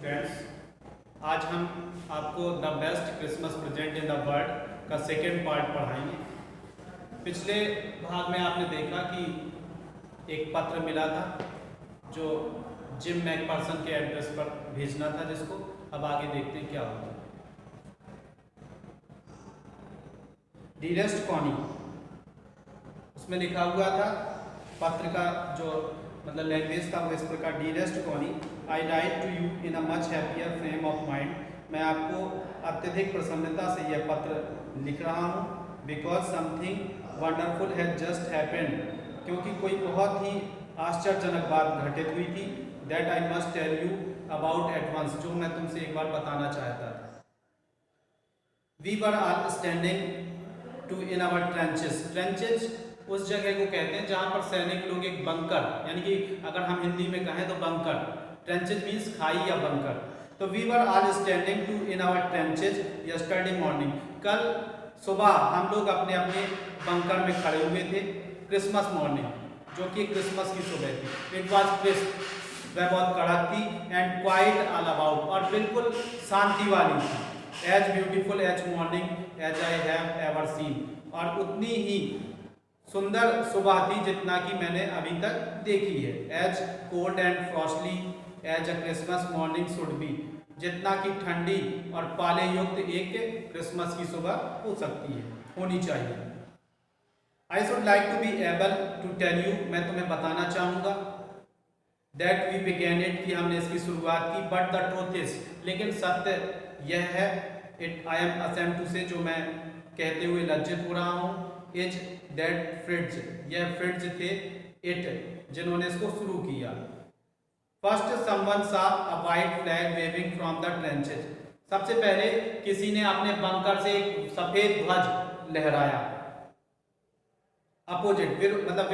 Friends, आज हम आपको the best Christmas present in the world का सेकेंड पार्ट पढ़ाएंगे। पिछले भाग में आपने देखा कि एक पत्र मिला था जो जिम मैकपर्सन के एड्रेस पर भेजना था जिसको। अब आगे देखते हैं क्या होता है। डियरेस्ट कॉनी, उसमें लिखा हुआ था, पत्र का जो मतलब लैंग्वेज था वो इस प्रकार, dearest Connie, I write to you in a much happier frame of mind. मैं आपको अत्यधिक प्रसन्नता से यह पत्र लिख रहा हूँ। Because something wonderful has just happened, क्योंकि कोई बहुत ही आश्चर्यजनक बात घटित हुई थी। That I must tell you about at once, जो मैं तुमसे एक बार बताना चाहता था। We were all standing to in our trenches. Trenches उस जगह को कहते हैं जहाँ पर सैनिक लोग एक बंकर, यानी कि अगर हम हिंदी में कहें तो बंकर, ट्रेंचेज मीन्स खाई या बंकर। तो we were all standing to in our trenches yesterday morning. कल सुबह हम लोग अपने अपने बंकर में खड़े हुए थे। क्रिसमस मॉर्निंग, जो कि क्रिसमस की सुबह थी। इट वॉज क्रिस्प, वह बहुत कड़क थी। एंड क्वाइट ऑल अबाउट, और बिल्कुल शांति वाली थी। As beautiful as morning as I have ever seen, और उतनी ही सुंदर सुबह थी जितना कि मैंने अभी तक देखी है। As cold and frostly as a Christmas morning should be, जितना कि ठंडी और पाले युक्त एक क्रिसमस की सुबह हो सकती है, होनी चाहिए। I should like to be able to tell you, मैं तुम्हें बताना चाहूँगा, दैट वी बिगेन इट, कि हमने इसकी शुरुआत की। बट द ट्रूथ इज, लेकिन सत्य यह है, it I am ashamed to say, जो मैं कहते हुए लज्जित हो रहा हूँ, इज दैट फ्रिट्ज, यह फ्रिट्ज थे, इट जिन्होंने इसको शुरू किया। First someone saw a white flag waving from the trenches, सबसे पहले किसी ने अपने बंकर से एक सफेद ध्वज लहराया। अपोजिट मतलब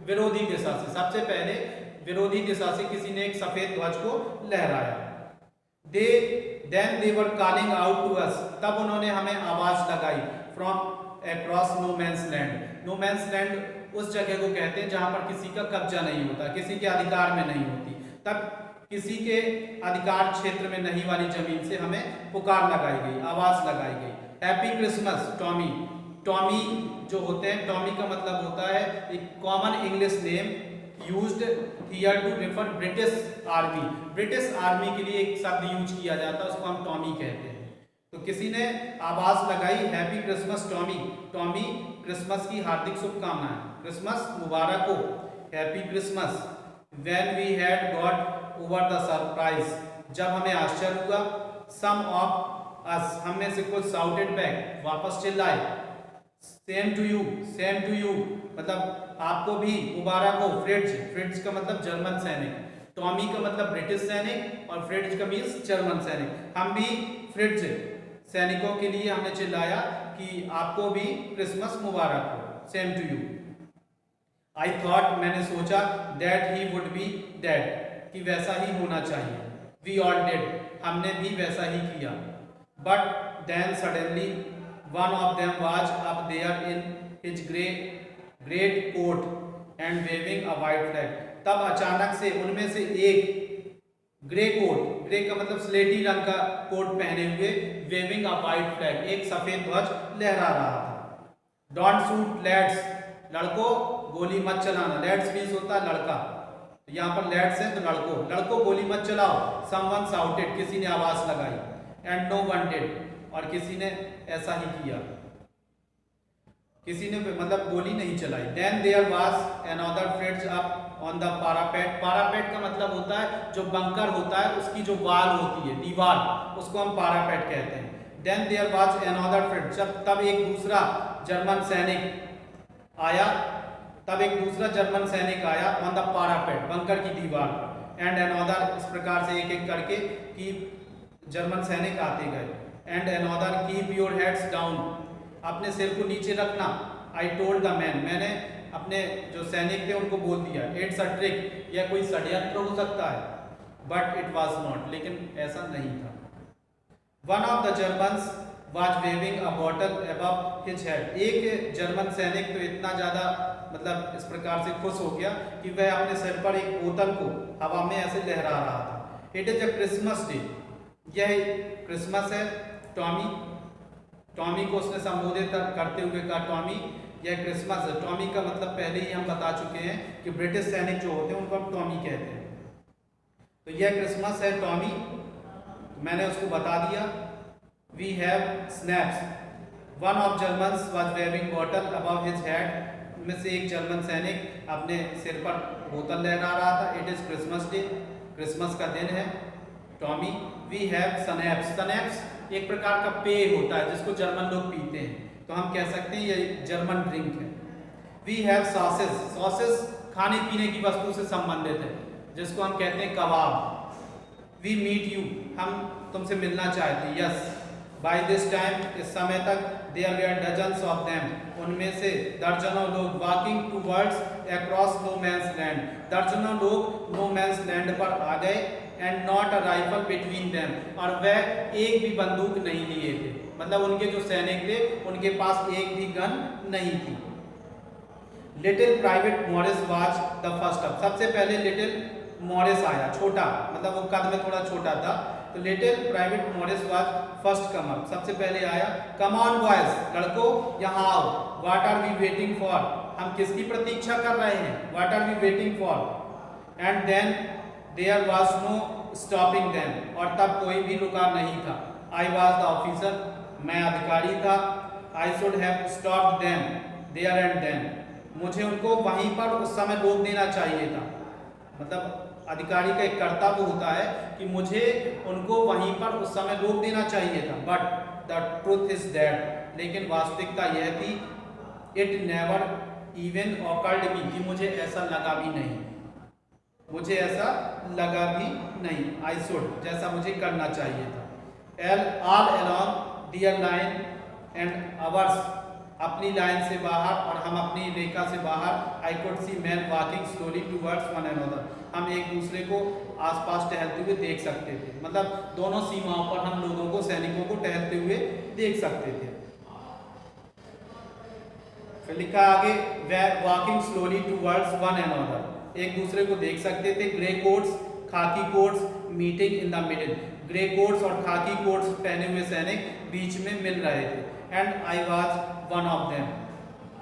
विरोधी दिशा से, सबसे पहले विरोधी दिशा से किसी ने एक सफेद ध्वज को लहराया। Then they were calling out to us, तब उन्होंने हमें आवाज लगाई। From across no man's land, no man's land उस जगह को कहते हैं जहां पर किसी का कब्जा नहीं होता, किसी के अधिकार में नहीं होती। तब किसी के अधिकार क्षेत्र में नहीं वाली जमीन से हमें पुकार लगाई गई, आवाज लगाई गई। हैप्पी क्रिसमस टॉमी, टॉमी जो होते हैं, टॉमी का मतलब होता है एक common English name used here to refer British army. British army के लिए एक शब्द यूज किया जाता है, उसको हम टॉमी कहते हैं। तो किसी ने आवाज लगाई, happy Christmas Tommy, Tommy Christmas की हार्दिक शुभकामनाएं, क्रिसमस मुबारक हो, happy Christmas. When we had got over the surprise, जब हमें आश्चर्य हुआ, सम ऑफ अस, हम में से कुछ साउटेड बैक, वापस चिल्लाए, same to you, same to you मतलब आपको भी मुबारक हो। फ्रिट्ज, फ्रिट्ज का मतलब जर्मन सैनिक, टॉमी का मतलब ब्रिटिश सैनिक, और फ्रिट्ज का मीन्स जर्मन सैनिक। हम भी फ्रिट्ज सैनिकों के लिए हमने चिल्लाया कि आपको भी क्रिसमस मुबारक हो, same to you. I thought, मैंने सोचा, that he would be dead, कि वैसा ही होना चाहिए। वी ऑल डिड, हमने भी वैसा ही किया। But then suddenly one of them was up there in his great coat and waving a white flag, तब अचानक से उनमें से एक ग्रे कोट, ग्रे का मतलब स्लेटी रंग का कोट पहने हुए, वेविंग अ वाइट फ्लैग, एक सफेद ध्वज लहरा रहा था। डोंट शूट लैड्स, लड़कों गोली मत चलाना, लैड्स मीन्स होता है लड़का, तो यहाँ पर लैड्स है तो लड़कों गोली मत चलाओ। समवन शाउटेड, किसी ने आवाज लगाई। एंड नो वन डिड, और किसी ने ऐसा ही किया, किसी ने मतलब गोली नहीं चलाई। Then there was another Fritz up on the parapet, parapet का मतलब होता है जो बंकर होता है उसकी जो वाल होती है, दीवार, उसको हम पारापेट कहते हैं। Then there was another Fritz, तब एक दूसरा जर्मन सैनिक आया, तब एक दूसरा जर्मन सैनिक आया ऑन द पारापेट, बंकर की दीवार पर। एंड अनदर, इस प्रकार से एक एक करके कि जर्मन सैनिक आते गए। And another, keep your heads down, अपने सिर को नीचे रखना। आई टोल्ड द मैन, मैंने अपने जो सैनिक थे उनको बोल दिया। इट्स अ ट्रिक, यह कोई षड्यंत्र हो सकता है। बट इट वाज नॉट, लेकिन ऐसा नहीं था। One of the Germans was waving a bottle above his head, एक जर्मन सैनिक तो इतना ज्यादा मतलब इस प्रकार से खुश हो गया कि वह अपने सिर पर एक बोतल को हवा में ऐसे लहरा रहा था। It is a Christmas day, यह क्रिसमस है। टॉमी को उसने संबोधित करते हुए कहा टॉमी, यह क्रिसमस है। टॉमी का मतलब पहले ही हम बता चुके हैं कि ब्रिटिश सैनिक जो होते हैं उनको हम टॉमी कहते हैं। तो यह क्रिसमस है टॉमी, मैंने उसको बता दिया। We have schnapps, one of Germans was wearing bottle above his head, में से एक जर्मन सैनिक अपने सिर पर बोतल लहरा रहा था। It is Christmas day, Christmas का दिन है। Tommy, we have schnapps, schnapps एक प्रकार का पेय होता है जिसको जर्मन लोग पीते हैं, तो हम कह सकते हैं ये जर्मन ड्रिंक है। वी हैव सॉसेस, सॉसेस खाने पीने की वस्तु से संबंधित है जिसको हम कहते हैं कबाब। वी मीट यू, हम तुमसे मिलना चाहते हैं। यस, बाय दिस टाइम, इस समय तक, there were dozens of them, उनमें से दर्जनों लोग, walking towards across no man's land, दर्जनों लोग नो मैंस लैंड पर आ गए। And not a rifle between them, और वह एक भी बंदूक नहीं लिए थे, मतलब उनके जो सैनिक थे उनके पास एक भी गन नहीं थी। Little private Morris was the first up, सबसे पहले लिटिल मॉरिस आया, छोटा, मतलब वो कद में थोड़ा छोटा था, तो little private Morris was first come up, सबसे पहले आया। कम ऑन बॉयज, लड़कों यहाँ आओ। What are we waiting for, हम किसकी प्रतीक्षा कर रहे हैं। What are we waiting for. And then there was no stopping them, और तब कोई भी रुका नहीं था। आई वाज द ऑफिसर, मैं अधिकारी था। I should have stopped them there and then, मुझे उनको वहीं पर उस समय रोक देना चाहिए था। मतलब अधिकारी का एक कर्तव्य होता है कि मुझे उनको वहीं पर उस समय रोक देना चाहिए था। But the truth is that, लेकिन वास्तविकता यह थी, इट नेवर इवन ऑकर्ड मी, कि मुझे ऐसा लगा भी नहीं, मुझे ऐसा लगा भी नहीं। आई शुड, जैसा मुझे करना चाहिए था। All along their line and ours, अपनी लाइन से बाहर और हम अपनी रेखा से बाहर। I could see men walking slowly towards one another, हम एक दूसरे को आसपास टहलते हुए देख सकते थे, मतलब दोनों सीमाओं पर हम लोगों को, सैनिकों को टहलते हुए देख सकते थे। फिर लिखा आगे, walking slowly towards one another, एक दूसरे को देख सकते थे। ग्रे कोट्स, खाकी quotes, meeting in the middle, grey quotes और खाकी कोट्स पहने हुए सैनिक बीच में मिल रहे थे। And I was one of them,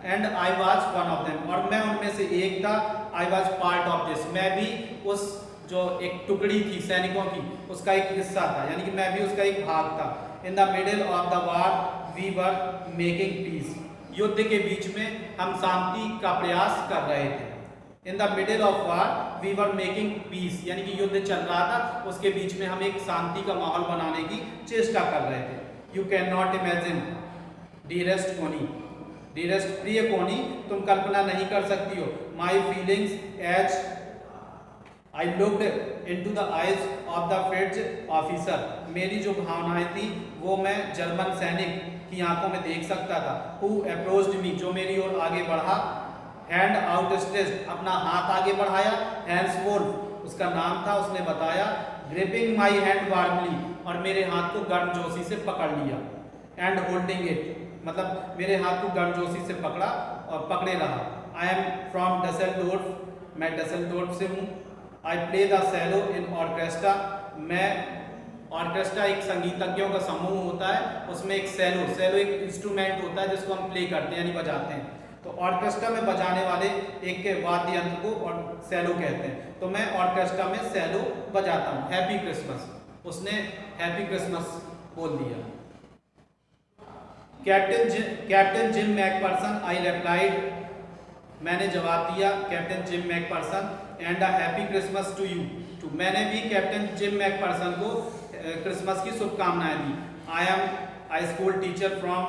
and I was one of them, और मैं उनमें से एक था। I was part of this, मैं भी उस जो एक टुकड़ी थी सैनिकों की, उसका एक हिस्सा था, यानी कि मैं भी उसका एक भाग था। In the middle of the war we were making peace, युद्ध के बीच में हम शांति का प्रयास कर रहे थे। In the middle of war we were making peace, यानी कि युद्ध चल रहा था, उसके बीच में हम एक शांति का माहौल बनाने की चेष्टा कर रहे थे। You can not imagine dearest Connie, dearest प्रिय कोनी, तुम कल्पना नहीं कर सकती हो। My feelings as I looked into the eyes of the French officer, मेरी जो भावनाएं थी वो मैं जर्मन सैनिक की आंखों में देख सकता था। हु अप्रोच्ड मी, जो मेरी ओर आगे बढ़ा। हैंड आउट स्ट्रेच्ड, अपना हाथ आगे बढ़ाया। हैंड्स वोल्फ, उसका नाम था, उसने बताया। ग्रिपिंग माई हैंड वार्मली, और मेरे हाथ को गर्मजोशी से पकड़ लिया। एंड होल्डिंग इट, मतलब मेरे हाथ को गर्मजोशी से पकड़ा और पकड़े रहा। आई एम फ्रॉम डसेल्डोर्फ, मैं डसेल्डोर्फ से हूँ। I play the cello in orchestra, मैं, ऑर्केस्ट्रा एक संगीतज्ञों का समूह होता है, उसमें एक सेलो, सेलो एक इंस्ट्रूमेंट होता है जिसको हम प्ले करते हैं यानी बजाते हैं। तो ऑर्केस्ट्रा में बजाने वाले एक के वाद्य यंत्र को और सेलो कहते हैं, तो मैं ऑर्केस्ट्रा में सेलो बजाता हूँ। हैप्पी क्रिसमस, उसने हैप्पी क्रिसमस बोल दिया। Captain Jim McPherson, I replied, मैंने जवाब दिया captain Jim McPherson. And a happy Christmas to you too, मैंने भी कैप्टन जिम मैकपर्सन को क्रिसमस की शुभकामनाएं दी। I am I school teacher from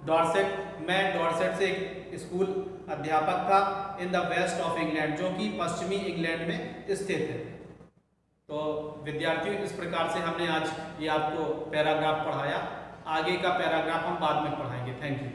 Dorset, मैं डॉर्सेट से एक स्कूल अध्यापक था। In the west of England, जो कि पश्चिमी इंग्लैंड में स्थित है। तो विद्यार्थियों, इस प्रकार से हमने आज ये आपको पैराग्राफ पढ़ाया। आगे का पैराग्राफ हम बाद में पढ़ाएंगे। Thank you.